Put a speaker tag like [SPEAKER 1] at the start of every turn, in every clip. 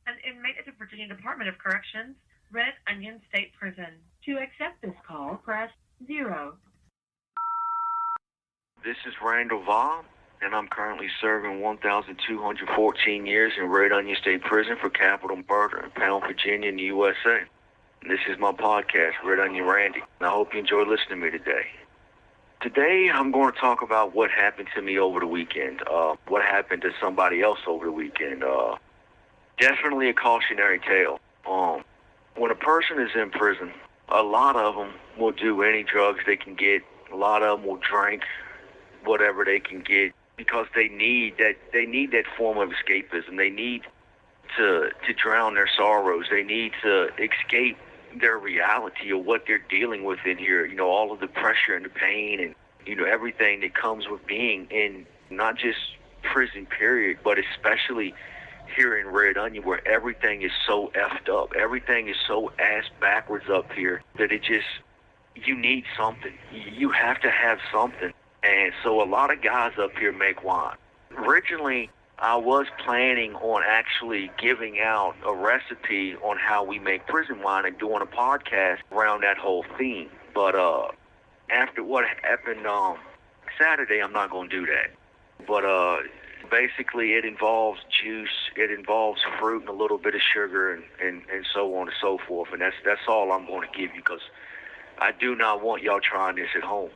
[SPEAKER 1] An inmate at the Virginia Department of Corrections, Red Onion State Prison. To accept this call, press 0.
[SPEAKER 2] This is Randall Via, and I'm currently serving 1,214 years in Red Onion State Prison for capital murder in Pound, Virginia, in the USA. And this is my podcast, Red Onion Randy, and I hope you enjoy listening to me today. Today, I'm going to talk about what happened to me over the weekend, what happened to somebody else over the weekend. Definitely a cautionary tale. When a person is in prison, a lot of them will do any drugs they can get. A lot of them will drink whatever they can get because they need that form of escapism. They need to drown their sorrows. They need to escape their reality of what they're dealing with in here. You know, all of the pressure and the pain and, you know, everything that comes with being in not just prison period, but especially here in Red Onion, where everything is so effed up. Everything is so ass backwards up here that you need something. You have to have something. And so a lot of guys up here make wine. Originally, I was planning on actually giving out a recipe on how we make prison wine and doing a podcast around that whole theme. But after what happened Saturday, I'm not going to do that. But basically, it involves juice, it involves fruit and a little bit of sugar and so on and so forth. And that's all I'm going to give you, because I do not want y'all trying this at home.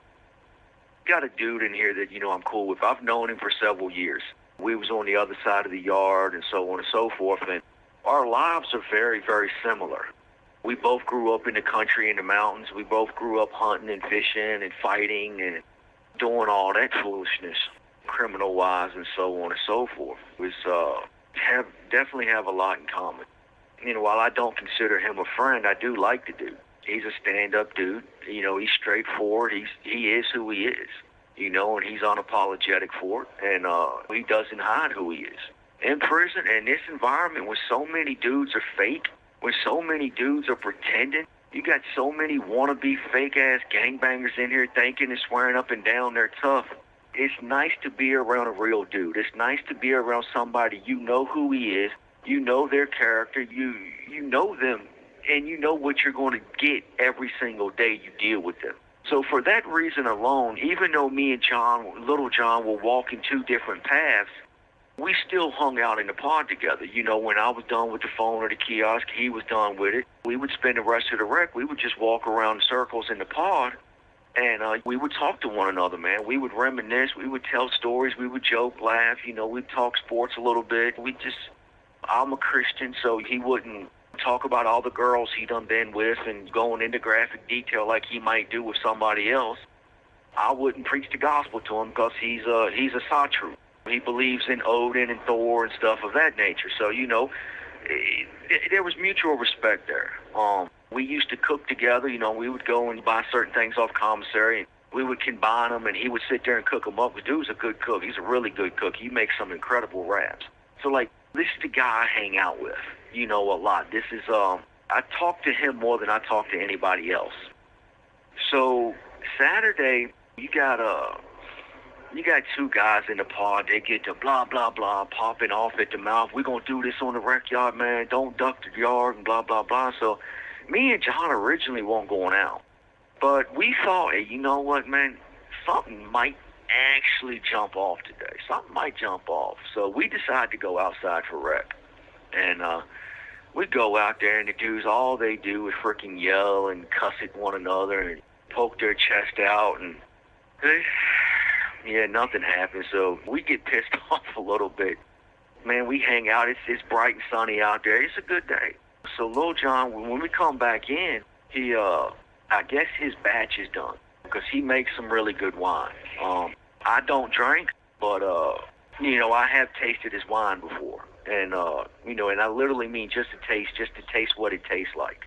[SPEAKER 2] Got a dude in here that, you know, I'm cool with. I've known him for several years. We was on the other side of the yard and so on and so forth. And our lives are very, very similar. We both grew up in the country, in the mountains. We both grew up hunting and fishing and fighting and doing all that foolishness, criminal-wise and so on and so forth. We definitely have a lot in common. You know, while I don't consider him a friend, I do like the dude. He's a stand-up dude. You know, he's straightforward. He is who he is, you know, and he's unapologetic for it. And he doesn't hide who he is. In prison, in this environment where so many dudes are fake, where so many dudes are pretending, you got so many wannabe fake-ass gangbangers in here thinking and swearing up and down they're tough. It's nice to be around a real dude. It's nice to be around somebody you know who he is, you know their character, you know them, and you know what you're going to get every single day you deal with them. So for that reason alone, even though me and Little John were walking two different paths, we still hung out in the pod together. You know, when I was done with the phone or the kiosk, he was done with it. We would spend the rest of the rec. We would just walk around in circles in the pod, and we would talk to one another, man. We would reminisce. We would tell stories. We would joke, laugh. You know, we'd talk sports a little bit. I'm a Christian, so he wouldn't talk about all the girls he done been with and going into graphic detail like he might do with somebody else. I wouldn't preach the gospel to him because he's a Satru. He believes in Odin and Thor and stuff of that nature. So, you know, there was mutual respect there. We used to cook together. You know, we would go and buy certain things off commissary, and we would combine them, and he would sit there and cook them up. The dude's a good cook. He's a really good cook. He makes some incredible wraps. So, like, this is the guy I hang out with, you know, a lot. This is, I talk to him more than I talk to anybody else. So, Saturday, you got two guys in the pod. They get to blah, blah, blah, popping off at the mouth. We're going to do this on the rec yard, man. Don't duck the yard and blah, blah, blah. So me and John originally weren't going out. But we thought, hey, you know what, man? Something might actually jump off today. Something might jump off. So we decided to go outside for rec. And we go out there, and the dudes, all they do is freaking yell and cuss at one another and poke their chest out. And yeah, nothing happens, so we get pissed off a little bit. Man, we hang out. It's bright and sunny out there. It's a good day. So Lil John, when we come back in, he, I guess his batch is done because he makes some really good wine. I don't drink, but, you know, I have tasted his wine before. And, you know, and I literally mean just to taste what it tastes like.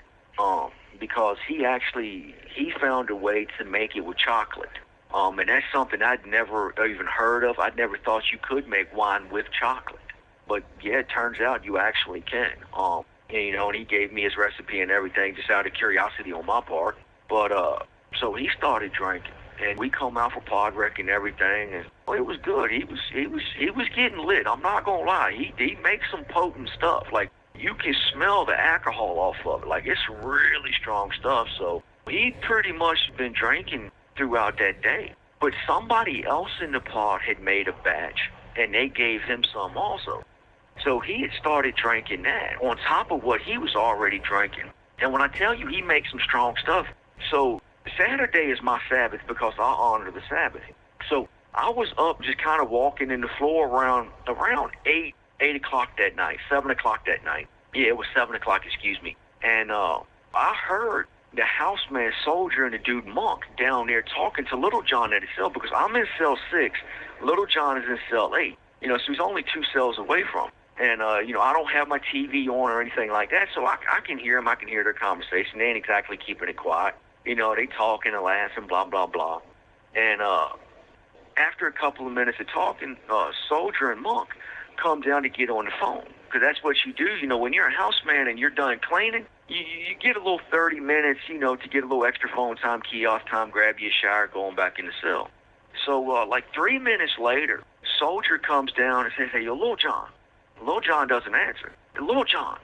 [SPEAKER 2] Because he found a way to make it with chocolate. And that's something I'd never even heard of. I'd never thought you could make wine with chocolate. But, yeah, it turns out you actually can. And, you know, and he gave me his recipe and everything just out of curiosity on my part. But, so he started drinking. And we come out for pod rec and everything, and it was good. He was getting lit. I'm not gonna lie. He makes some potent stuff. Like, you can smell the alcohol off of it. Like, it's really strong stuff. So he'd pretty much been drinking throughout that day. But somebody else in the pod had made a batch, and they gave him some also. So he had started drinking that on top of what he was already drinking. And when I tell you he makes some strong stuff, so Saturday is my Sabbath because I honor the Sabbath. So I was up just kind of walking in the floor around 8 o'clock that night, 7 o'clock that night. Yeah, it was 7 o'clock, excuse me. And I heard the houseman, Soldier, and the dude Monk down there talking to Little John at his cell, because I'm in cell 6. Little John is in cell 8. So he's only 2 cells away from him. And, I don't have my TV on or anything like that, so I can hear them. I can hear their conversation. They ain't exactly keeping it quiet. They talking and laughing, blah, blah, blah. And after a couple of minutes of talking, Soldier and Monk come down to get on the phone, because that's what you do. When you're a houseman and you're done cleaning, you get a little 30 minutes, to get a little extra phone time, key off time, grab you a shower, going back in the cell. So, like 3 minutes later, Soldier comes down and says, "Hey, yo, Lil John." Lil John doesn't answer. Lil John.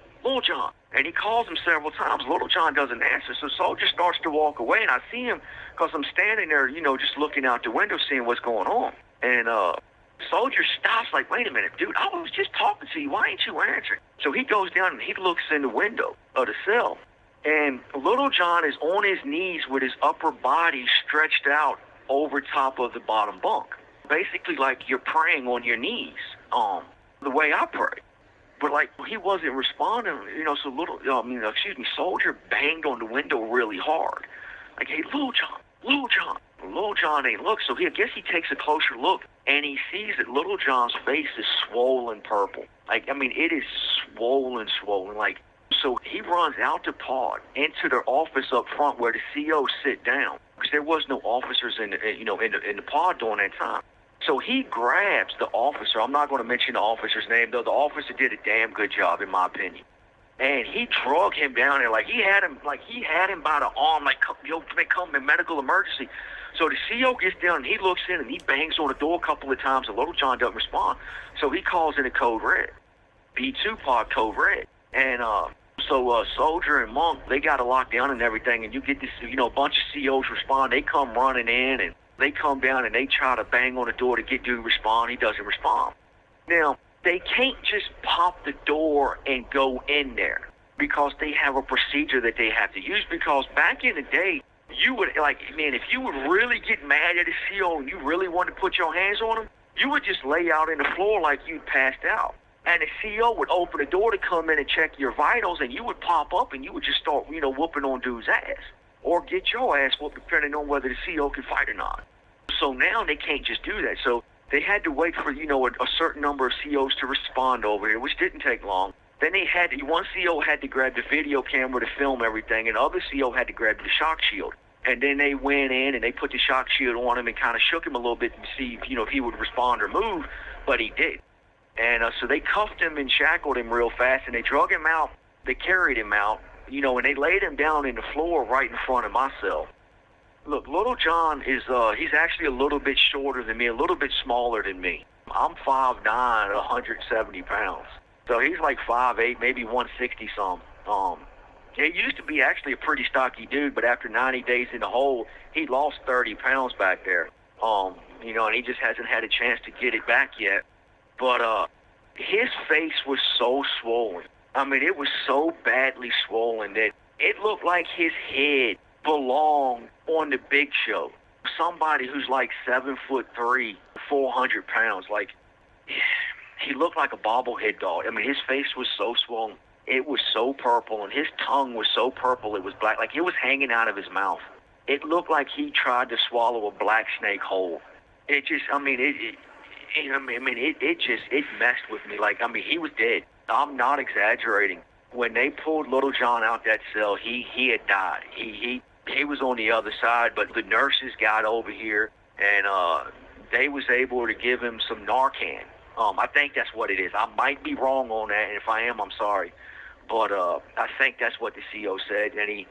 [SPEAKER 2] And he calls him several times. Little John doesn't answer. So Soldier starts to walk away, and I see him because I'm standing there, just looking out the window, seeing what's going on. And Soldier stops, like, "Wait a minute, dude, I was just talking to you. Why ain't you answering?" So he goes down and he looks in the window of the cell. And Little John is on his knees with his upper body stretched out over top of the bottom bunk. Basically like you're praying on your knees, the way I pray. But, like, he wasn't responding, so Soldier banged on the window really hard. Like, "Hey, Lil John. Lil John ain't look. So I guess he takes a closer look, and he sees that Little John's face is swollen purple. Like, it is swollen. Like, so he runs out the pod into their office up front where the COs sit down, because there was no officers in the pod during that time. So he grabs the officer. I'm not going to mention the officer's name, though. The officer did a damn good job, in my opinion. And he drug him down there, like he had him by the arm, like, they come in medical emergency. So the CO gets down and he looks in and he bangs on the door a couple of times, and Little John doesn't respond. So he calls in a code red, B2 pod code red. And so Soldier and Monk, they got it locked down and everything. And you get this, a bunch of COs respond. They come running in and they come down and they try to bang on the door to get dude to respond. He doesn't respond. Now, they can't just pop the door and go in there, because they have a procedure that they have to use. Because back in the day, you would, if you would really get mad at a CO and you really wanted to put your hands on him, you would just lay out in the floor like you'd passed out. And the CO would open the door to come in and check your vitals, and you would pop up and you would just start, whooping on dude's ass. Or get your ass whooped, depending on whether the CO can fight or not. So now they can't just do that. So they had to wait for, a certain number of COs to respond over here, which didn't take long. Then one CO had to grab the video camera to film everything, and the other CO had to grab the shock shield. And then they went in and they put the shock shield on him and kind of shook him a little bit to see, if he would respond or move, but he did. And so they cuffed him and shackled him real fast, and they drug him out. They carried him out, and they laid him down in the floor right in front of my cell. Look, Little John is, he's actually a little bit shorter than me, a little bit smaller than me. I'm 5'9", 170 pounds. So he's like 5'8", maybe 160 something. He used to be actually a pretty stocky dude, but after 90 days in the hole, he lost 30 pounds back there. And he just hasn't had a chance to get it back yet. But his face was so swollen. It was so badly swollen that it looked like his head belonged on the Big Show. Somebody who's like 7'3", 400 pounds. Like, he looked like a bobblehead dog. His face was so swollen. It was so purple, and his tongue was so purple it was black. Like, it was hanging out of his mouth. It looked like he tried to swallow a black snake whole. It just, it messed with me. Like, he was dead. I'm not exaggerating. When they pulled Little John out that cell, he had died. He was on the other side, but the nurses got over here, and they was able to give him some Narcan. I think that's what it is. I might be wrong on that, and if I am, I'm sorry. But I think that's what the CO said, and he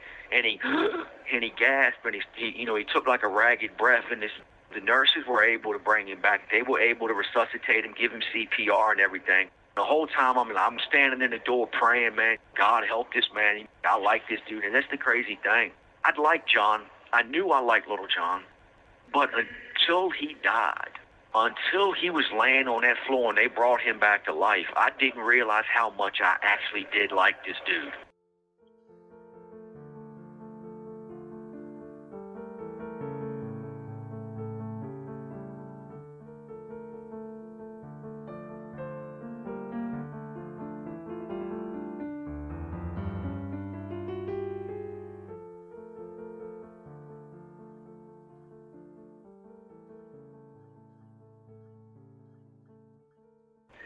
[SPEAKER 2] gasped, and he took like a ragged breath, and the nurses were able to bring him back. They were able to resuscitate him, give him CPR and everything. The whole time I'm standing in the door praying, man, God help this man. I like this dude, and that's the crazy thing. I'd like John. I knew I liked Little John, but until he died, until he was laying on that floor and they brought him back to life, I didn't realize how much I actually did like this dude.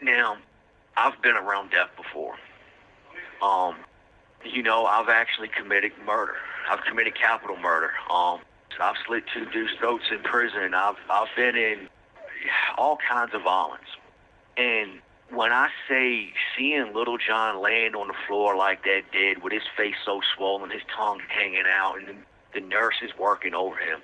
[SPEAKER 2] Now, I've been around death before. I've actually committed murder. I've committed capital murder. I've slit 2 dudes' throats in prison. I've been in all kinds of violence. And when I say seeing Little John laying on the floor like that dead, with his face so swollen, his tongue hanging out, and the nurses working over him,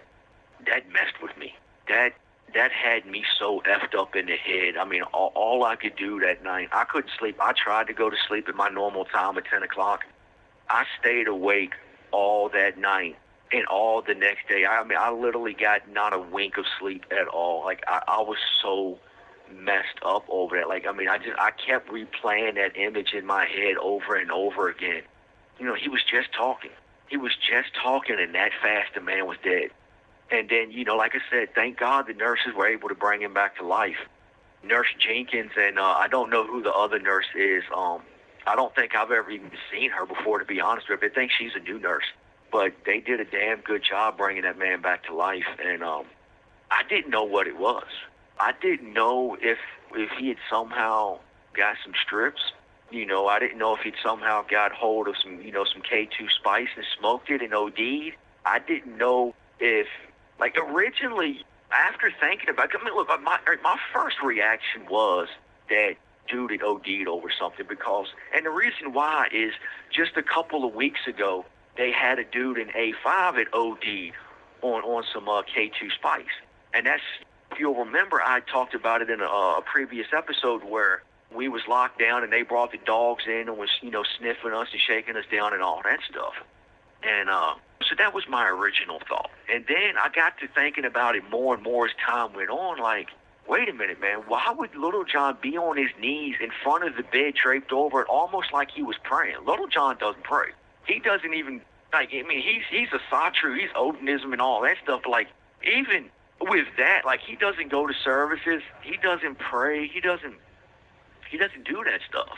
[SPEAKER 2] that messed with me. That had me so effed up in the head. I mean, all I could do that night, I couldn't sleep. I tried to go to sleep at my normal time at 10 o'clock. I stayed awake all that night and all the next day. I mean, I literally got not a wink of sleep at all. Like, I was so messed up over that. Like, I mean, I kept replaying that image in my head over and over again. He was just talking. He was just talking, and that fast the man was dead. And then, like I said, thank God the nurses were able to bring him back to life. Nurse Jenkins, and I don't know who the other nurse is. I don't think I've ever even seen her before, to be honest with you. I think she's a new nurse. But they did a damn good job bringing that man back to life. And I didn't know what it was. I didn't know if he had somehow got some strips. I didn't know if he'd somehow got hold of some K2 spice and smoked it and OD'd. I didn't know if, like, originally, after thinking about it, I mean, look, my first reaction was that dude had OD'd over something and the reason why is just a couple of weeks ago, they had a dude in A5 that OD'd on some K2 spice. And that's, if you'll remember, I talked about it in a previous episode where we was locked down and they brought the dogs in and was, sniffing us and shaking us down and all that stuff. And so that was my original thought. And then I got to thinking about it more and more as time went on, like, wait a minute, man, why would Little John be on his knees in front of the bed draped over it almost like he was praying? Little John doesn't pray. He doesn't even, like, I mean, he's a Satru, he's Odinism and all that stuff, but, like, even with that, like, he doesn't go to services, he doesn't pray, he doesn't do that stuff.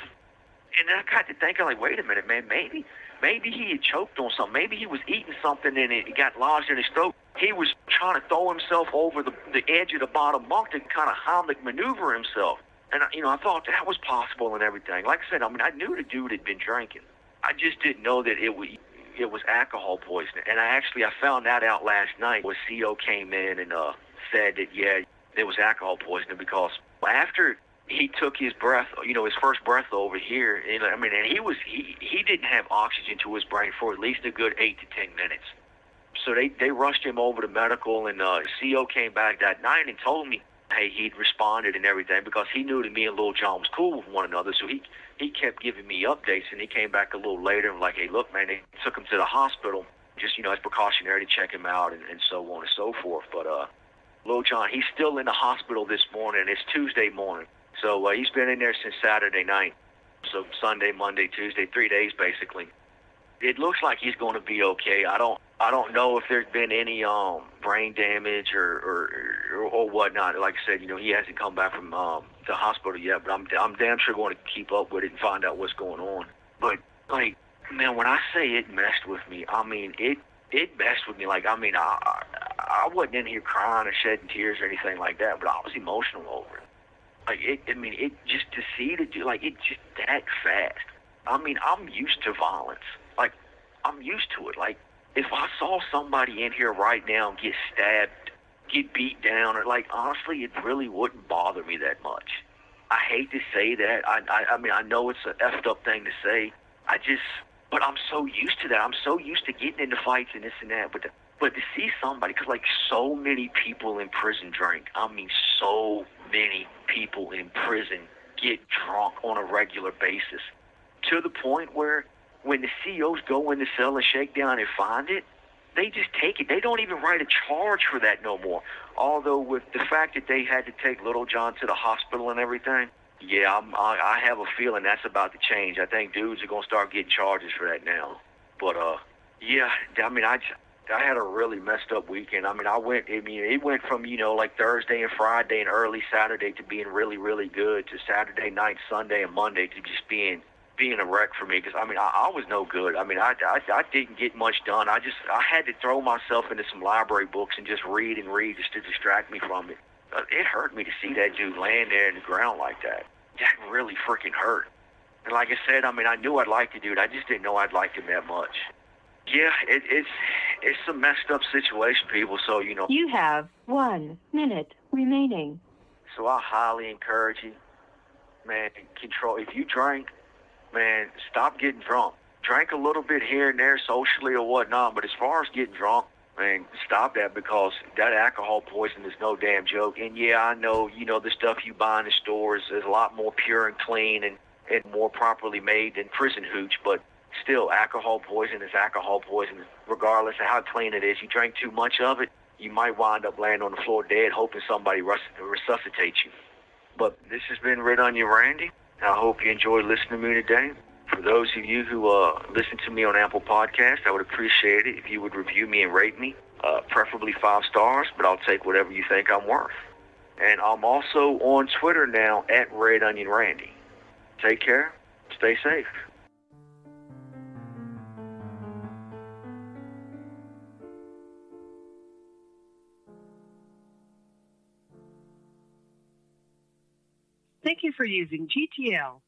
[SPEAKER 2] And then I got to thinking, like, wait a minute, man, maybe he had choked on something. Maybe he was eating something and it got lodged in his throat. He was trying to throw himself over the edge of the bottom bunk to kind of Heimlich maneuver himself. And, I thought that was possible and everything. Like I said, I mean, I knew the dude had been drinking. I just didn't know that it was alcohol poisoning. And I found that out last night when CO came in and said that, yeah, there was alcohol poisoning because after he took his breath, his first breath over here, and he didn't have oxygen to his brain for at least a good 8 to 10 minutes. So they rushed him over to medical, and CO came back that night and told me, hey, he'd responded and everything because he knew that me and Lil John was cool with one another. So he kept giving me updates, and he came back a little later and like, hey, look, man, they took him to the hospital just, as precautionary to check him out and so on and so forth. But Lil John, he's still in the hospital this morning. It's Tuesday morning. So he's been in there since Saturday night. So Sunday, Monday, Tuesday, 3 days basically. It looks like he's going to be okay. I don't know if there's been any brain damage or whatnot. Like I said, he hasn't come back from the hospital yet. But I'm damn sure going to keep up with it and find out what's going on. But like, man, when I say it messed with me, I mean it messed with me. Like, I mean, I wasn't in here crying or shedding tears or anything like that, but I was emotional over it. Like, it just to see the dude, like, it just that fast. I mean, I'm used to violence. Like, I'm used to it. Like, if I saw somebody in here right now get stabbed, get beat down, or, like, honestly, it really wouldn't bother me that much. I hate to say that. I mean, I know it's an effed up thing to say. but I'm so used to that. I'm so used to getting into fights and this and that. But to see somebody, because like so many people in prison drink. I mean, so many people in prison get drunk on a regular basis, to the point where when the COs go in the cell and shake down and find it, they just take it. They don't even write a charge for that no more. Although with the fact that they had to take Little John to the hospital and everything, yeah, I have a feeling that's about to change. I think dudes are going to start getting charges for that now. But, yeah, I mean, I had a really messed up weekend. I mean, it went from, like Thursday and Friday and early Saturday to being really, really good to Saturday night, Sunday, and Monday to just being a wreck for me. Because, I mean, I was no good. I mean, I didn't get much done. I had to throw myself into some library books and just read just to distract me from it. It hurt me to see that dude laying there in the ground like that. That really freaking hurt. And like I said, I mean, I knew I'd like the dude. I just didn't know I'd like him that much. Yeah, it's a messed up situation, people. So,
[SPEAKER 1] You have 1 minute remaining.
[SPEAKER 2] So I highly encourage you, man, control. If you drink, man, stop getting drunk. Drink a little bit here and there socially or whatnot, but as far as getting drunk, man, stop that, because that alcohol poison is no damn joke. And yeah, I know, the stuff you buy in the stores is a lot more pure and clean and more properly made than prison hooch, but still, alcohol poison is alcohol poison, regardless of how clean it is. You drink too much of it, you might wind up laying on the floor dead, hoping somebody resuscitates you. But this has been Red Onion Randy. I hope you enjoyed listening to me today. For those of you who listen to me on Apple Podcasts, I would appreciate it if you would review me and rate me, preferably 5 stars, but I'll take whatever you think I'm worth. And I'm also on Twitter now at Red Onion Randy. Take care. Stay safe.
[SPEAKER 1] Thank you for using GTL.